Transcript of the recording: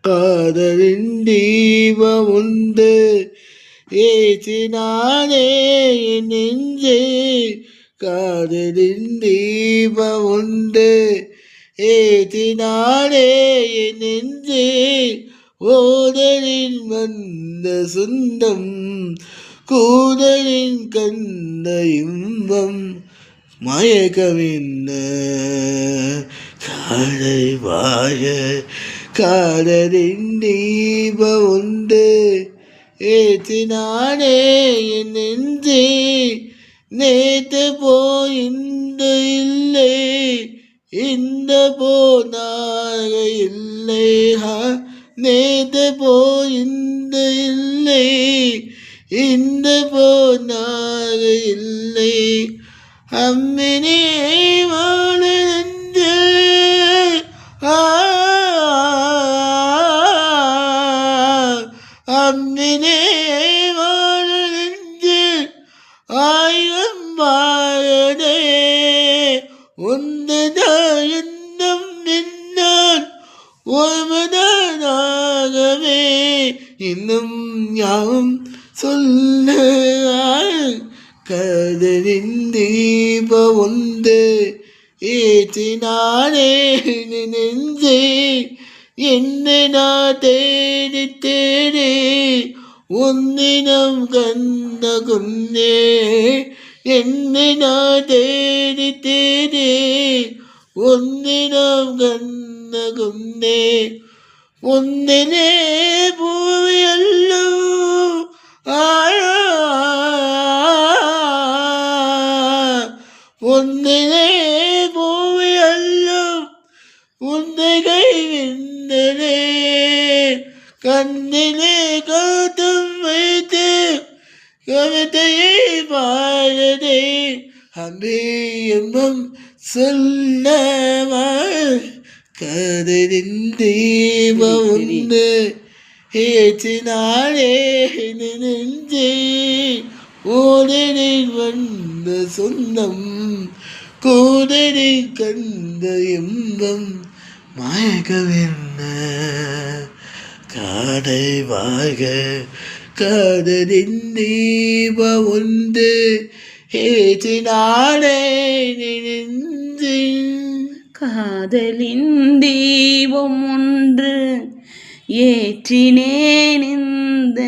காதலின் தீபம் உண்டு ஏற்றினானே நெஞ்சே காதலின் தீபம் உண்டு ஏற்றினானே நெஞ்சே ஓதலின் வந்த சொந்தம் கூதலின் கந்த இன்பம் மயக்கமின்ன காதல் வாழ காதலின் தீபம் உண்டு ஏற்றினானே என் நெஞ்சே நேற்று போய் இந்த இல்லை இந்த போனாக இல்லை நேற்று போய் இந்த இல்லை இந்த போனாக இல்லை அம்மினே வாழந்து அம்மினே வாழந்து ஆயிரம் வாழதே உந்ததான் என்னும் நின்னான் ஒருவனாகவே இன்னும் யாவும் சொல்ல காதலின் தீபம் உண்டு ஏற்றினானே நெஞ்சே என்னை நான் தேடி தேடி உன்னிடம் கண்ட கொண்டே என்னை நான் தேடி தேடி உன்னிடம் கண்ட கொண்டே உன்னிலே பூவியல்லோ உன்னிலே பூவியல்லோ உன்னை கைவிந்தனே கண்ணிலே கௌதம் வைத்து கவிதையை பாடதே அம்பே என்பம் சொல்லவா காதலின் தீபம் உண்டு ஏற்றினாலே நெஞ்சே ஓடலில் வந்த சொந்தம் கூடலில் கந்த இன்பம் மயக்கமென்ன காடை வாக காதலின் தீபம் உண்டு ஏற்றினாலே நெஞ்சே காதலின் தீபம் ஒன்று ஏற்றினேன் இந்த